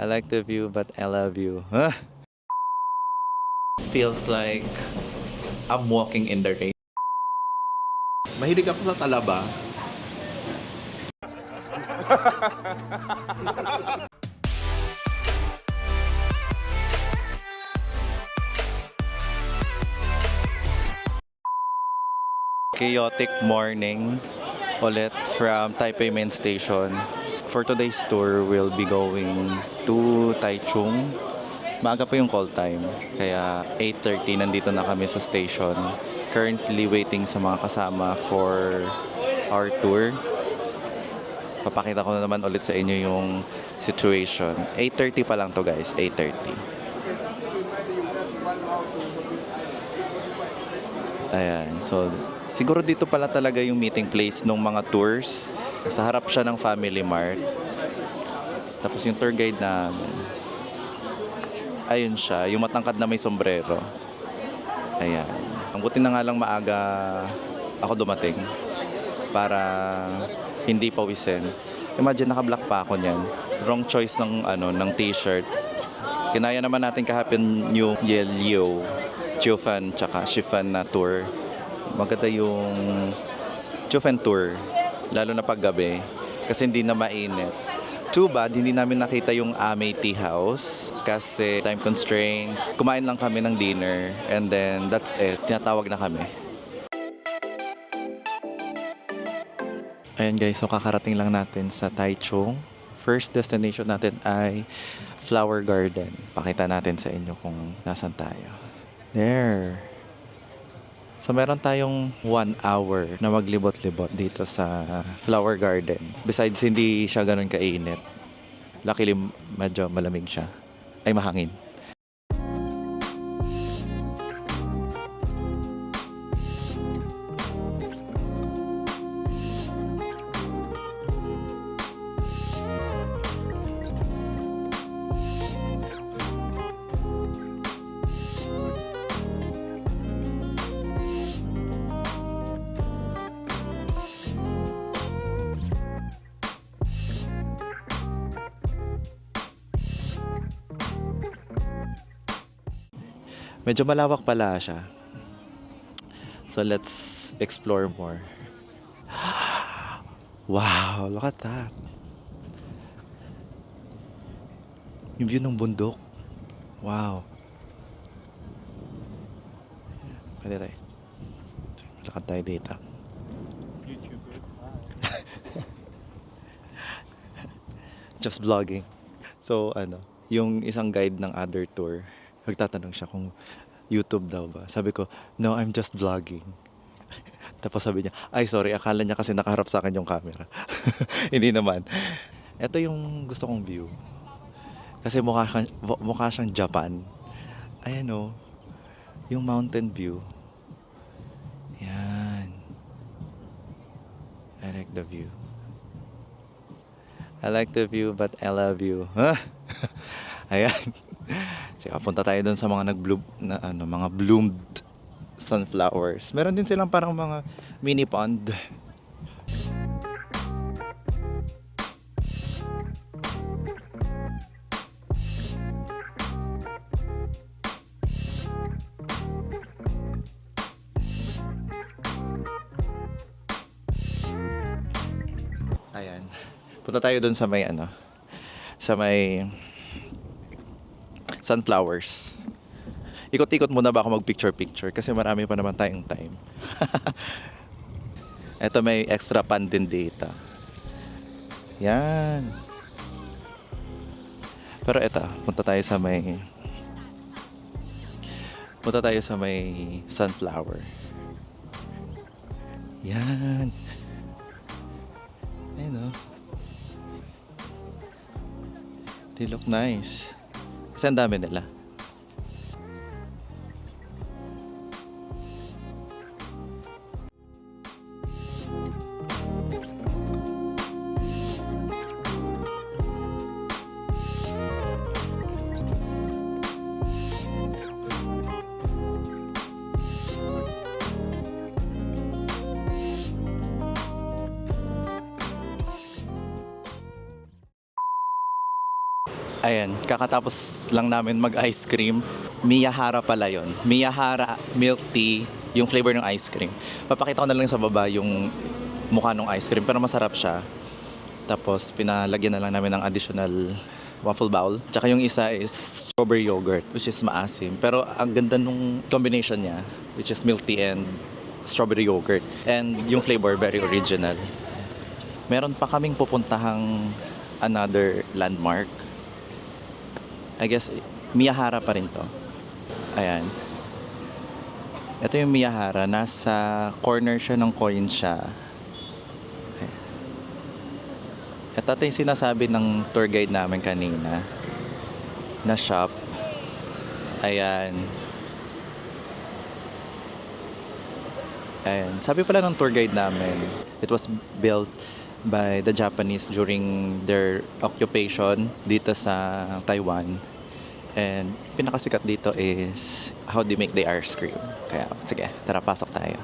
I like the view, but I love you. Huh? Feels like I'm walking in the rain. Mahilig ako sa talaba. Chaotic morning ulit from Taipei Main Station. For today's tour, we'll be going to Taichung. Maaga pa yung call time, kaya 8:30 nandito na kami sa station. Currently waiting sa mga kasama for our tour. Papakita ko na naman ulit sa inyo yung situation. 8:30 pa lang to guys, 8:30. Ayan, so siguro dito pala talaga yung meeting place ng mga tours. Sa harap siya ng Family Mart. Tapos yung tour guide namin, ayun siya, yung matangkad na may sombrero. Ayan. Ang buti na nga lang maaga ako dumating para hindi pawisin. Imagine naka-black pa ako niyan. Wrong choice ng t-shirt. Kinaya naman natin kahapon yung yellow, chiffon, tsaka chiffon na tour. Maganda yung chiffon tour, lalo na paggabi, kasi hindi na mainit. Too bad, hindi namin nakita yung Amei Tea House kasi time constraint. Kumain lang kami ng dinner and then that's it. Tinatawag na kami. Ayan guys, so kakarating lang natin sa Taichung. First destination natin ay Flower Garden. Pakita natin sa inyo kung nasan tayo. There. So meron tayong 1 hour na maglibot-libot dito sa Flower Garden. Besides, hindi siya ganun kainit. Luckily, medyo malamig siya. Ay, mahangin. Medyo malawak pala siya. So let's explore more. Wow, look at that. Yung view ng bundok. Wow. Pwede tayo. Lakad tayo dito. Just vlogging. So yung isang guide ng other tour, nagtatanong siya kung YouTube daw ba. Sabi ko, no, I'm just vlogging. Tapos sabi niya, ay sorry, akala niya kasi nakaharap sa akin yung camera. Hindi naman. Ito yung gusto kong view. Kasi mukha siyang Japan. Ayan o, yung mountain view. Yan. I like the view. I like the view, but I love you. Huh? Ayan. Sige, punta tayo doon sa mga nag-bloom na mga bloomed sunflowers. Meron din silang parang mga mini pond. Ayan. Punta tayo doon sa may sa may sunflowers. Ikot-ikot muna ba ako mag-picture-picture kasi marami pa naman tayong time. Eto, may extra pan din dito. Yan. Pero eto, punta tayo sa may sunflower. Yan. Ayun o. They look nice. Kasi ang dami nila. Ayan, kakatapos lang namin mag-ice cream. Miyahara pala yon. Miyahara milk tea, yung flavor ng ice cream. Papakita ko na lang sa baba yung mukha ng ice cream, pero masarap siya. Tapos pinalagyan na lang namin ng additional waffle bowl. Tsaka yung isa is strawberry yogurt, which is maasim. Pero ang ganda nung combination niya, which is milk tea and strawberry yogurt. And yung flavor, very original. Meron pa kaming pupuntahang another landmark. I guess, Miyahara pa rin to. Ayan. Ito yung Miyahara. Nasa corner siya ng coin siya. Ayan. Ito yung sinasabi ng tour guide namin kanina. Na shop. Ayan. Ayan. Sabi pala ng tour guide namin, it was built by the Japanese during their occupation dito sa Taiwan. And pinakasikat dito is how they make the ice cream. Kaya sige, tara pasok tayo.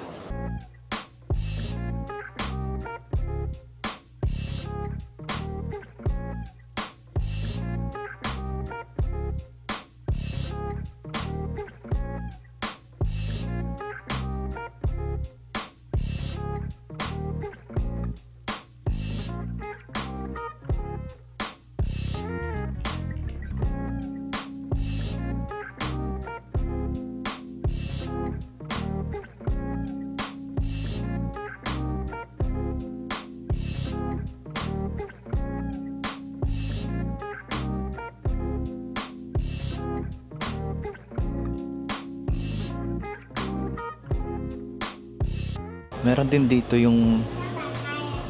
Meron din dito yung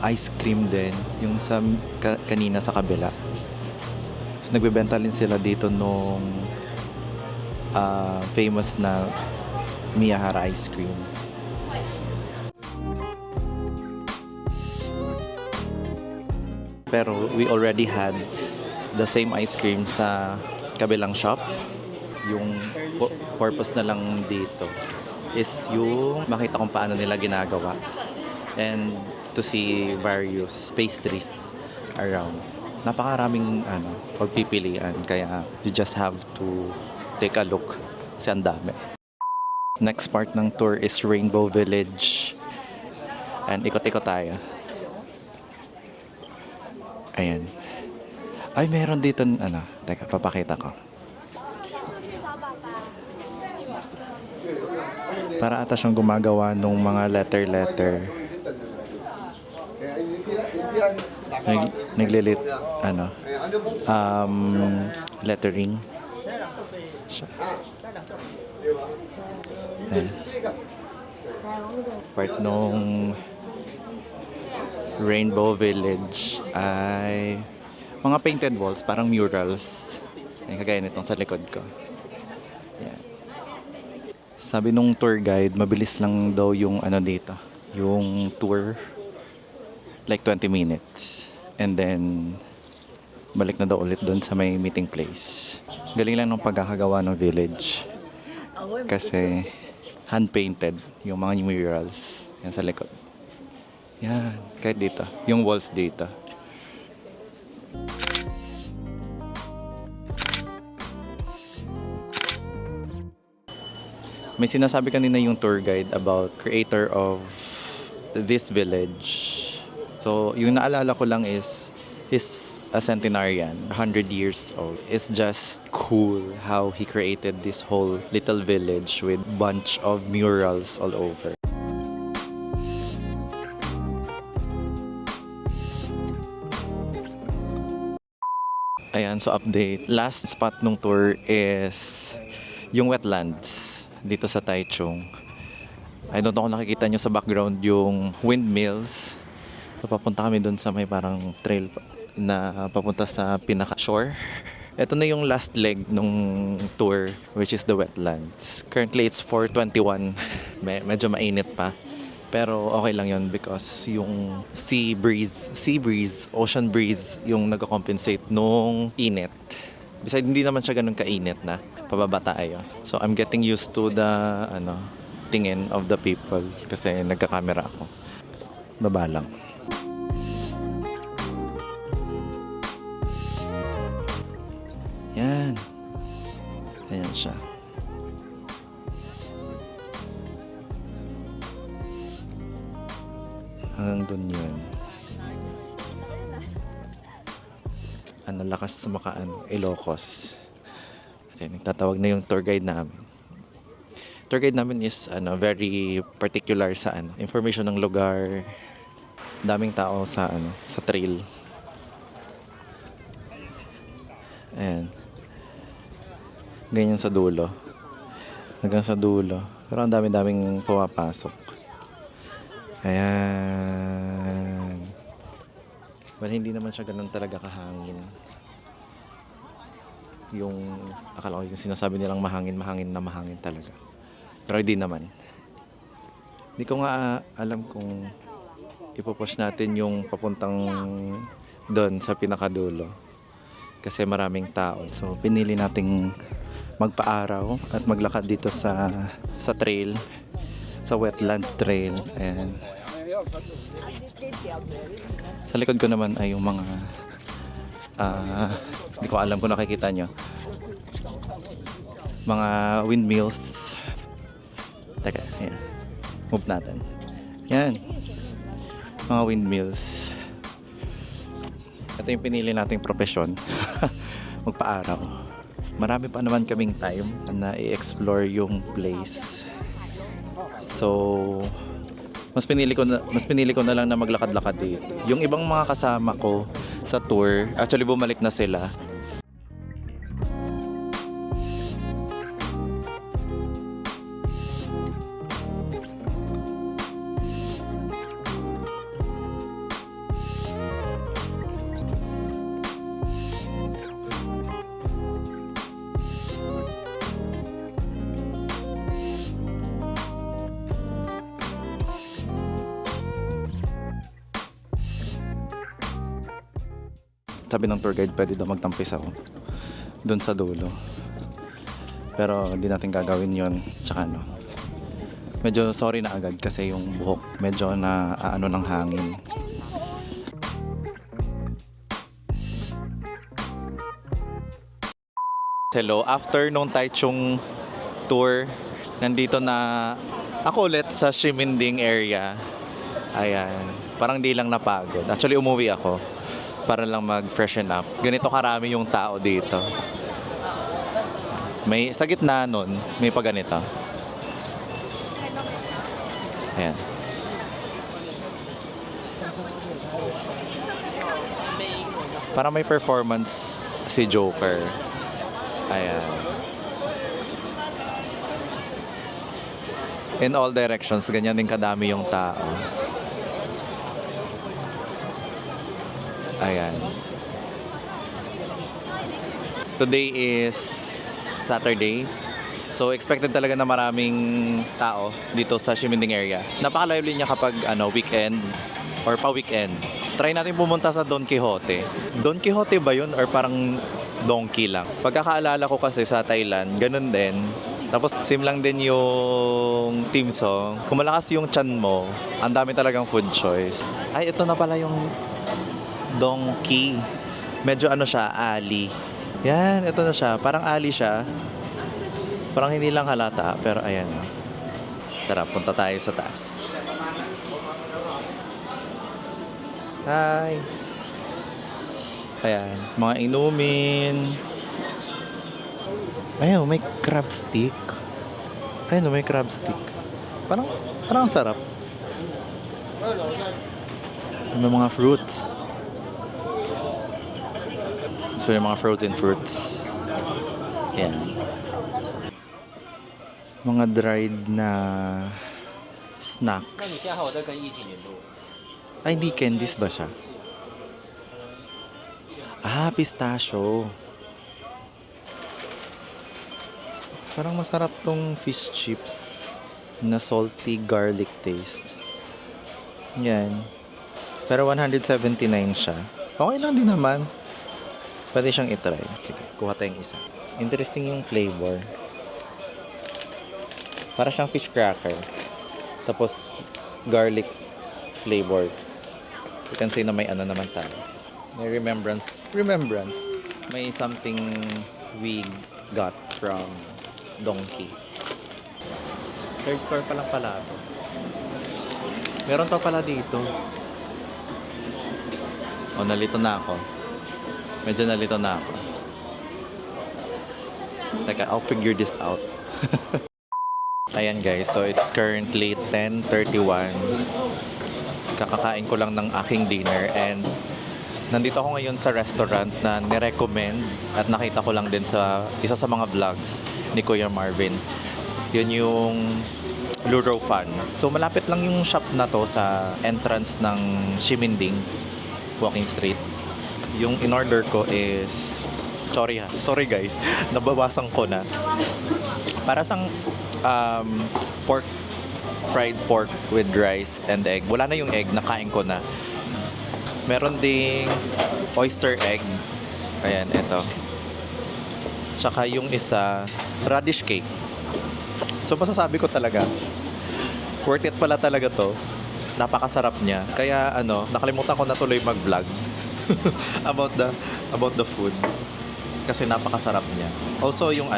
ice cream din, yung sa kanina sa kabila. So nagbebenta din sila dito nung famous na Miyahara ice cream. Pero we already had the same ice cream sa kabilang shop. Yung purpose na lang dito is yung makita kung paano nila ginagawa and to see various pastries around. Napakaraming pagpipilian, kaya you just have to take a look kasi ang dami. Next part ng tour is Rainbow Village. And ikot-ikot tayo. Ayan. Ay, meron dito, teka, papakita ko. Para ata siyang gumagawa ng mga letter. Naglilit, lettering. Ayan. Part nung Rainbow Village ay mga painted walls, parang murals. Ay, kagaya nitong sa likod ko. Yan. Sabi nung tour guide, mabilis lang daw yung dito, yung tour. Like 20 minutes. And then, balik na daw ulit doon sa may meeting place. Galing lang ng pagkakagawa ng village. Kasi, hand-painted yung mga murals. Yan sa likod. Yan, kahit dito. Yung walls dito. May sinasabi kanina yung tour guide about creator of this village. So, yung naalala ko lang is he's a centenarian, 100 years old. It's just cool how he created this whole little village with bunch of murals all over. Ayan, so update. Last spot nung tour is yung wetlands dito sa Taichung. I don't know kung nakikita nyo sa background yung windmills. So papunta kami dun sa may parang trail na papunta sa pinaka-shore. Ito na yung last leg nung tour, which is the wetlands. Currently it's 4:21. Medyo mainit pa. Pero okay lang yun because yung sea breeze, ocean breeze yung nag-compensate nung init. Besides, hindi naman siya ganun kainit na pababa tayo. So I'm getting used to the tingin of the people kasi nagka-camera ako. Baba lang. Yan. Ayan siya. Hanggang dun yun. Ano, lakas sa makaan, Ilocos. At yan, nagtatawag na yung tour guide namin. Tour guide namin is very particular sa information ng lugar. Daming tao sa sa trail. Ayan. Ganyan sa dulo. Hanggang sa dulo. Pero ang dami-daming pumapasok. Ayan. Well, hindi naman siya ganun talaga kahangin. Yung, akala ko yung sinasabi nilang mahangin talaga. Pero hindi naman. Hindi ko nga alam kung ipopost natin yung papuntang doon sa pinakadulo. Kasi maraming tao. So, pinili nating magpa-araw at maglakad dito sa trail. Sa wetland trail. Ayan. Sa likod ko naman ay yung mga hindi ko alam kung nakikita nyo. Mga windmills. Teka, ayan. Move natin. Yan. Mga windmills. Ito yung pinili nating profesyon. Magpa-araw. Marami pa naman kaming time na i-explore yung place. So, mas pinili ko na lang na maglakad-lakad dito. Yung ibang mga kasama ko sa tour, actually bumalik na sila. Sabi ng tour guide, pwede daw magtampisaw doon sa dulo. Pero hindi natin gagawin yon. Tsaka medyo sorry na agad kasi yung buhok medyo na ng hangin. Hello, after nung Taichung tour, nandito na ako ulit sa Ximending area. Ayan, parang di lang napagod. Actually, umuwi ako para lang mag-freshen up. Ganito karami yung tao dito. May sa gitna nun, may pa ganito. Ayan. Para may performance si Joker. Ayan. In all directions, ganyan din kadami yung tao. Ayan. Today is Saturday. So expected talaga na maraming tao dito sa Ximending area. Napaka-lively niya kapag weekend or pa-weekend. Try natin pumunta sa Don Quixote. Don Quixote ba yun or parang donkey lang? Pagkakaalala ko kasi sa Thailand, ganun din. Tapos same lang din yung theme song. Kung malakas yung chan mo, ang dami talagang food choice. Ay, ito na pala yung donkey. Medyo siya, ali. Yan, ito na siya. Parang ali siya. Parang hindi lang halata, pero ayan. Tara, punta tayo sa taas. Hi! Ayan, mga inumin. Ayan, may crab stick. Ayan, may crab stick. Parang ang sarap. May mga fruits. So yung mga frozen fruits. Ayan. Mga dried na snacks. Ay, di candies ba siya? Ah, pistachio. Parang masarap tong fish chips na salty garlic taste. Yan. Pero 179 siya. Okay lang din naman. Pwede siyang itry. Sige, kuha tayong isa. Interesting yung flavor. Para siyang fish cracker. Tapos, garlic flavor. You can say na may naman tayo. May remembrance. May something we got from Donkey. Third floor pa lang pala ito. Meron pa pala dito. Oh, nalito na ako. Medyo nalito na ako. Teka, I'll figure this out. Ayan guys, so it's currently 10:31. Kakakain ko lang ng aking dinner and nandito ako ngayon sa restaurant na nirecommend at nakita ko lang din sa isa sa mga vlogs ni Kuya Marvin. Yun yung Luro Fan. So malapit lang yung shop na to sa entrance ng Ximending Walking Street. Yung in-order ko is sorry guys, nabawasan ko na. Para sang fried pork with rice and egg. Wala na yung egg, nakain ko na. Meron ding oyster egg. Ayan, ito. Tsaka yung isa, radish cake. So masasabi ko talaga, worth it pala talaga to. Napakasarap niya. Kaya nakalimutan ko na tuloy mag-vlog about the food. Kasi napakasarap niya. Also yung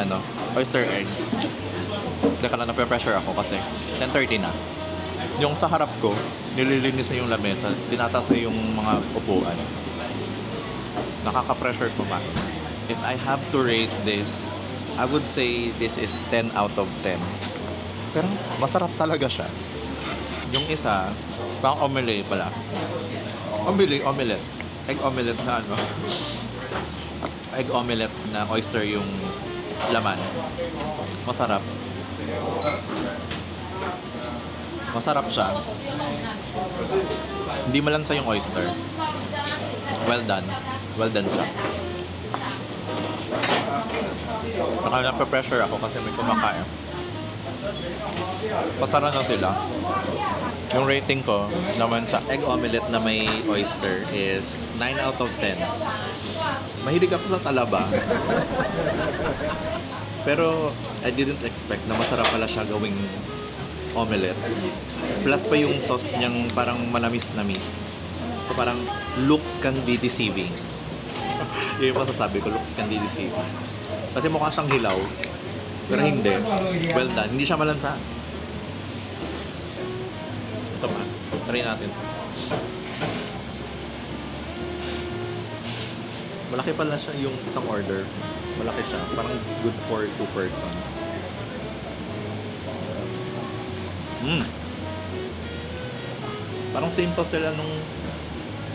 oyster egg. Daka lang nape-pressure ako kasi 10:30 na. Yung sa harap ko, nililinis na yung lamesa, tinataas na yung mga upuan. Nakaka-pressure kumain. If I have to rate this, I would say this is 10 out of 10. Pero masarap talaga siya. Yung isa, pang omelette pala. Omelette. Egg omelette na egg omelette na oyster yung laman. Masarap. Masarap siya. Hindi malansa yung oyster. Well done. Well done siya. Nape-pressure ako kasi may kumakain. Pasara na sila. Yung rating ko naman sa egg omelette na may oyster is 9 out of 10. Mahilig ako sa talaba. Pero I didn't expect na masarap pala siya gawing omelette. Plus pa yung sauce niyang parang manamis-namis. So parang looks can be deceiving. Yun yung masasabi ko, looks can be deceiving. Kasi mukha siyang hilaw. Pero hindi. Well done. Hindi siya malansa. Ito pa. Try natin. Malaki pala siya yung isang order. Malaki siya. Parang good for 2 persons. Parang same sauce sila nung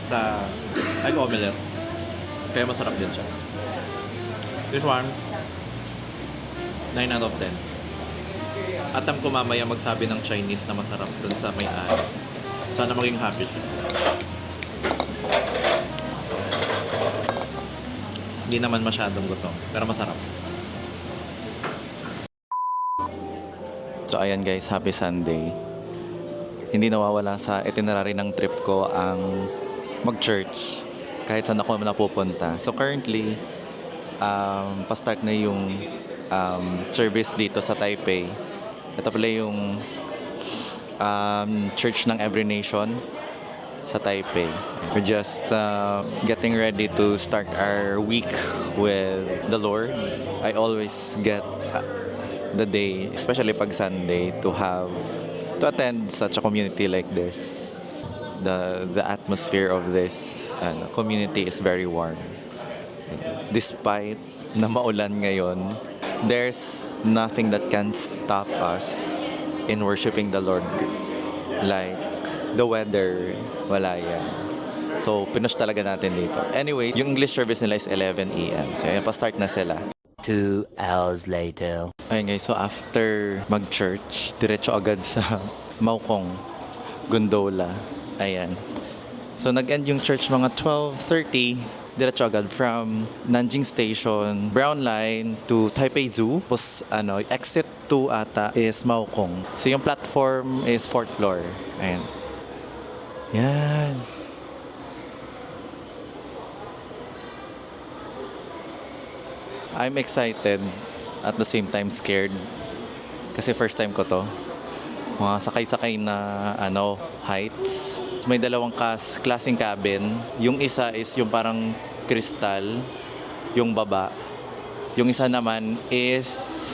sa egg omelette. Kaya masarap din siya. This one, 9 out of 10. Atam ko mamaya magsabi ng Chinese na masarap dun sa may-ari. Sana maging happy siya. Hindi naman masyadong gutom, pero masarap. So ayan guys, happy Sunday. Hindi nawawala sa itinerary ng trip ko ang mag-church kahit saan ako napupunta. So currently, pa-start na yung service dito sa Taipei. Ito pala yung church ng Every Nation sa Taipei. We're just getting ready to start our week with the Lord. I always get the day, especially pag Sunday, to attend such a community like this. The atmosphere of this community is very warm. Despite na maulan ngayon, there's nothing that can stop us in worshiping the Lord. Like the weather, wala yan. So, pinush talaga natin dito. Anyway, yung English service nila is 11 a.m. So, ayan, pa-start na sila. 2 hours later. Ayun guys, so after mag-church, diretso agad sa Maokong Gondola. Ayan. So, nag-end yung church mga 12:30. Diretso agad from Nanjing Station, Brown Line to Taipei Zoo. Tapos, exit 2 ata is Maokong. So, yung platform is 4th floor. Ayan. Yan. I'm excited at the same time scared. Kasi first time ko to. Mga sakay-sakay na heights. May dalawang klaseng cabin. Yung isa is yung parang kristal, yung baba. Yung isa naman is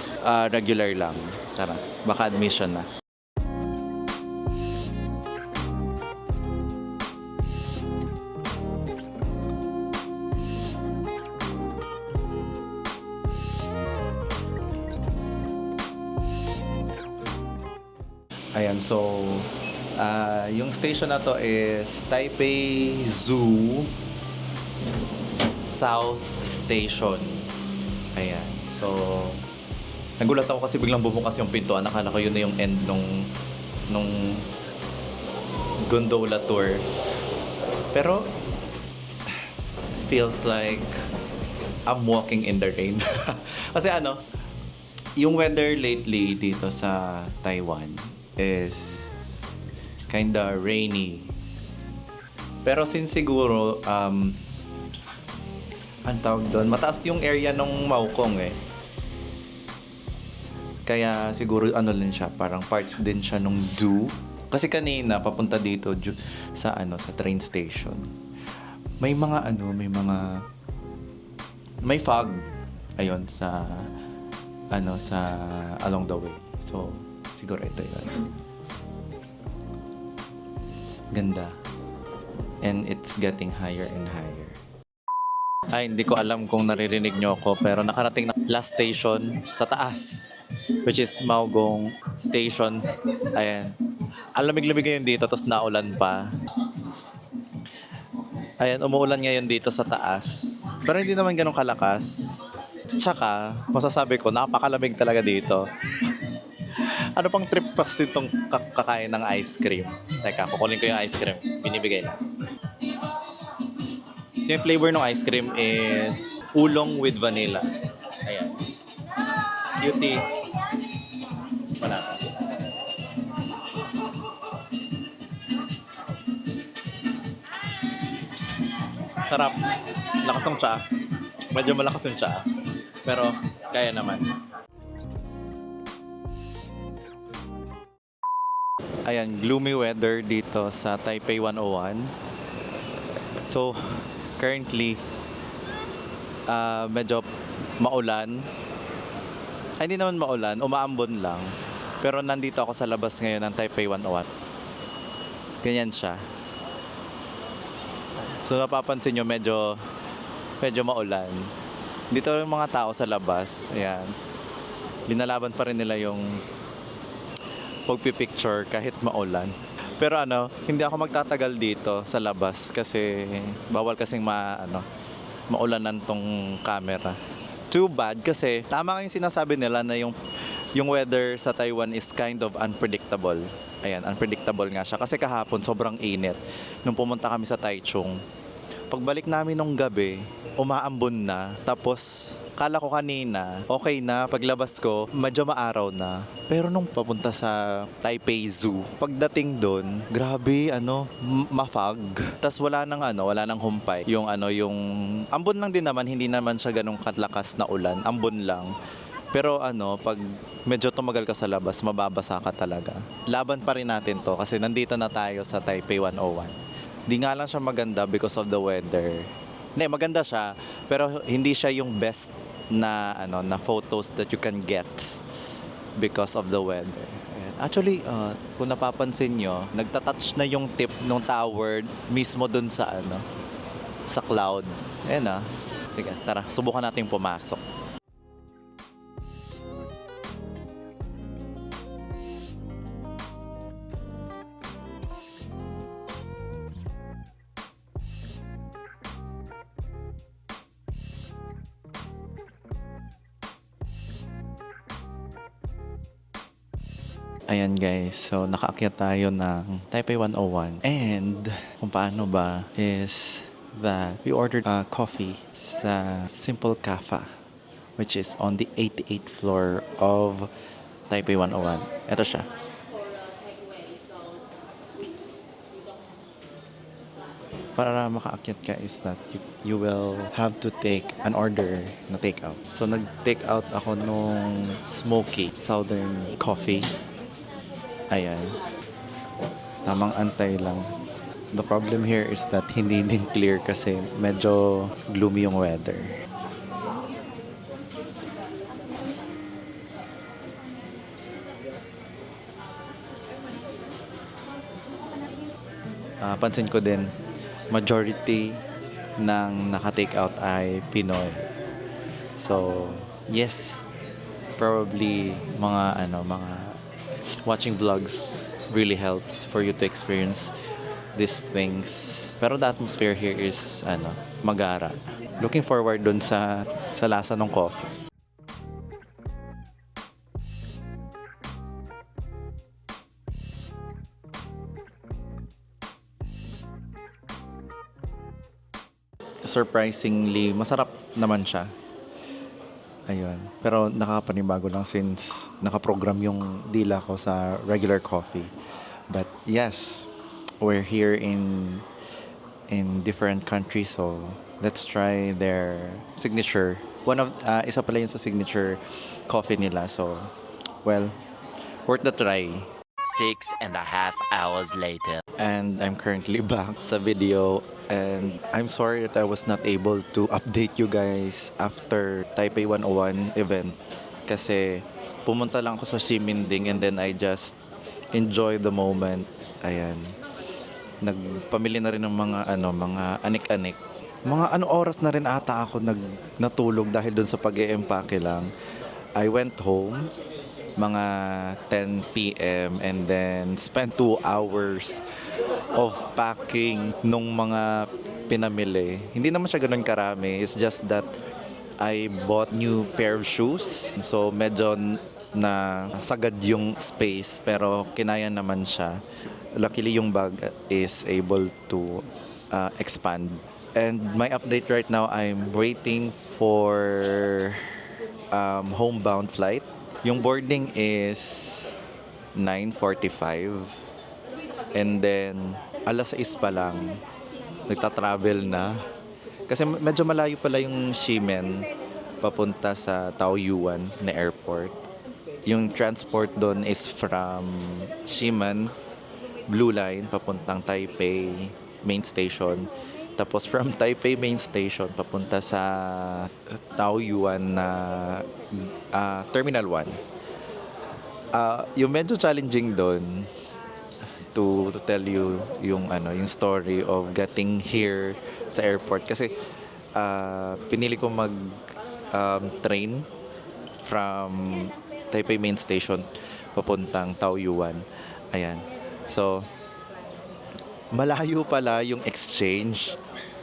regular lang. Tara, baka admission na. Ayan, so yung station na to is Taipei Zoo South Station. Ayan, so nagulat ako kasi biglang bumukas yung pintuan. Nakala ko yun na yung end nung gondola tour. Pero feels like I'm walking in the rain. Kasi yung weather lately dito sa Taiwan is kinda rainy. Pero since siguro, ang tawag doon, mataas yung area ng Maokong eh. Kaya siguro din siya, parang part din siya nung zoo. Kasi kanina, papunta dito sa train station. May may fog. Ayun, sa along the way. So, siguro ito yun. Ganda. And it's getting higher and higher. Ay, hindi ko alam kung naririnig nyo ako, pero nakarating na last station sa taas, which is Maugong Station. Ayan. Ang lamig-lamig ngayon dito, tapos naulan pa. Ayan, umuulan ngayon dito sa taas. Pero hindi naman ganun kalakas. Tsaka, masasabi ko, napakalamig talaga dito. Ano pang trip kasi itong kakain ng ice cream? Teka, kukunin ko yung ice cream. Binibigay lang. So, yung flavor ng ice cream is oolong with vanilla. Ayan. Cutie. Banana. Sarap. Lakas ng tsaa. Medyo malakas yung tsaa. Pero, kaya naman. Ayan, gloomy weather dito sa Taipei 101. So, currently, medyo maulan. Ay, hindi naman maulan, umaambon lang. Pero nandito ako sa labas ngayon ng Taipei 101. Ganyan siya. So, napapansin nyo, medyo maulan. Dito yung mga tao sa labas. Ayan. Binalaban pa rin nila yung pagpipicture kahit maulan. Pero hindi ako magtatagal dito sa labas kasi bawal kasing maulanan tong camera. Too bad kasi tama nga yung sinasabi nila na yung weather sa Taiwan is kind of unpredictable. Ayan, unpredictable nga siya. Kasi kahapon sobrang init nung pumunta kami sa Taichung. Pagbalik namin nung gabi, umaambon na. Tapos kala ko kanina, okay na. Paglabas ko, medyo maaraw na. Pero nung papunta sa Taipei Zoo, pagdating doon, grabe, mafog. Tas wala nang humpay. Yung ambon lang din naman, hindi naman siya ganong katlakas na ulan. Ambon lang. Pero pag medyo tumagal ka sa labas, mababasa ka talaga. Laban pa rin natin to kasi nandito na tayo sa Taipei 101. Di nga lang siya maganda because of the weather. Hindi, maganda siya, pero hindi siya yung best na photos that you can get because of the weather. Ayan. Actually, kung napapansin nyo, nagtatouch na yung tip ng tower mismo dun sa cloud. Ayan Sige, tara, subukan natin pumasok. Ayan guys, so nakaakyat tayo ng Taipei 101. And kung paano ba is that we ordered a coffee sa Simple Cafe, which is on the 88th floor of Taipei 101. Ito siya. Para makaakyat ka is that you will have to take an order na take out. So nag-take out ako nung smoky southern coffee. Ayan. Tamang antay lang. The problem here is that hindi din clear kasi medyo gloomy yung weather. pansin ko din, majority ng naka-take out ay Pinoy. So, yes, probably mga watching vlogs really helps for you to experience these things. Pero the atmosphere here is magara. Looking forward dun sa lasa ng coffee. Surprisingly, masarap naman siya. Ayun. Pero nakakapanibago lang since nakaprogram yung dila ko sa regular coffee. But yes, we're here in different countries, so let's try their signature. Isa pala yun sa signature coffee nila. So, well, worth the try. 6.5 hours later. And I'm currently back sa video, and I'm sorry that I was not able to update you guys after Taipei 101 event kasi pumunta lang ako sa Ximending and then I just enjoy the moment. Ayan. Nagpamili na rin ng mga anik-anik. Mga oras na rin ata ako natulog dahil dun sa pag-e-empake lang. I went home mga 10 p.m. and then spent 2 hours of packing nung mga pinamili. Hindi naman siya ganun karami. It's just that I bought new pair of shoes. So medyo na sagad yung space pero kinaya naman siya. Luckily yung bag is able to expand. And my update right now, I'm waiting for homebound flight. Yung boarding is 9:45 and then alas 6 pa lang nagta-travel na kasi medyo malayo pala yung Ximen papunta sa Taoyuan na airport. Yung transport doon is from Ximen Blue Line papuntang Taipei Main Station, tapos from Taipei Main Station papunta sa Taoyuan na Terminal 1. Yung medyo challenging doon to tell you yung story of getting here sa airport kasi pinili ko mag train from Taipei Main Station papuntang Taoyuan. Ayan. So malayo pala yung exchange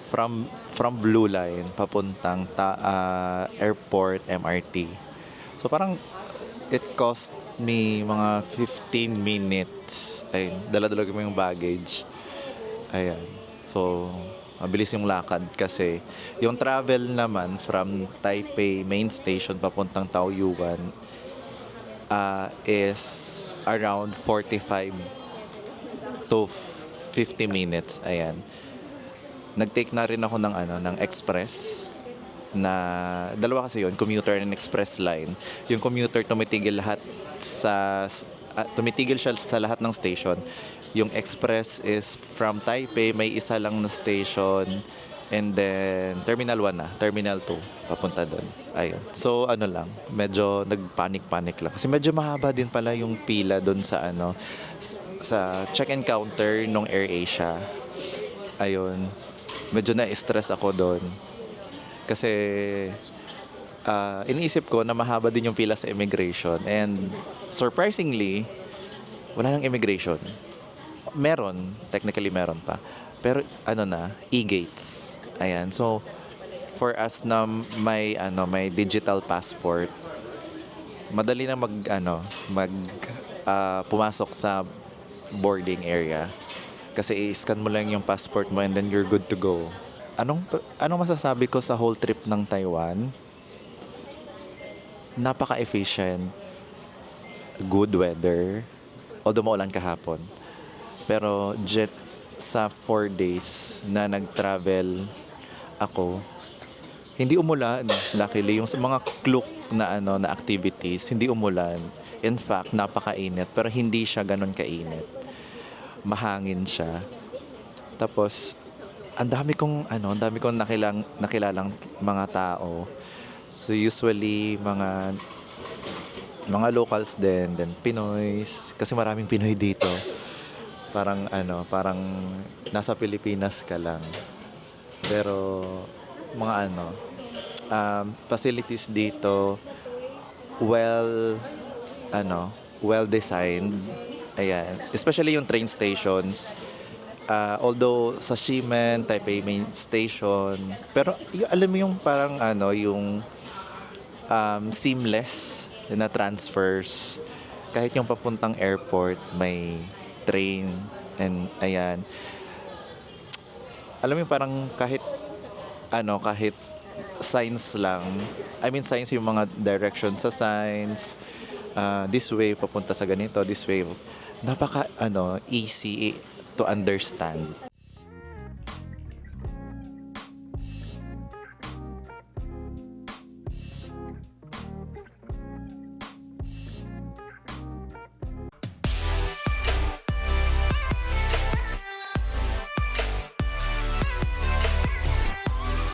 from Blue Line papuntang airport MRT. So parang it cost me mga 15 minutes. Ay, dala-dala ko yung baggage. Ayan. So mabilis yung lakad kasi yung travel naman from Taipei Main Station papuntang Taoyuan is around 45 to 50 minutes. Ayan. Nag-take na rin ako ng express na dalawa kasi yun, commuter and express line. Yung commuter tumitigil siya sa lahat ng station. Yung express is from Taipei, may isa lang na station, and then Terminal 1 na, Terminal 2 papunta doon. Ayun. So medyo nagpanic lang kasi medyo mahaba din pala yung pila doon sa sa check-in counter nung AirAsia. Ayun. Medyo na-stress ako doon. Kasi iniisip ko na mahaba din yung pila sa immigration, and surprisingly wala nang immigration. Technically meron pa. Pero e-gates. Ayan. So for us na may digital passport, madali na pumasok sa boarding area. Kasi i-scan mo lang yung passport mo and then you're good to go. Anong masasabi ko sa whole trip ng Taiwan? Napaka-efficient. Good weather. Although maulan kahapon. Pero sa 4 days na nag-travel ako, hindi umulan. Luckily, yung sa mga klook na activities, hindi umulan. In fact, napakainit. Pero hindi siya ganun kainit. Mahangin siya. Tapos ang dami kong nakilalang mga tao. So usually mga locals din, then Pinoys kasi maraming Pinoy dito. parang nasa Pilipinas ka lang. Pero mga facilities dito well well designed. Ayan, especially yung train stations. Although sa Ximen, Taipei Main Station, pero alam mo yung parang yung seamless na transfers. Kahit yung papuntang airport, may train and ayan. Alam mo yung parang kahit signs lang. I mean signs yung mga direction sa signs. This way papunta sa ganito, this way. Napaka easy to understand.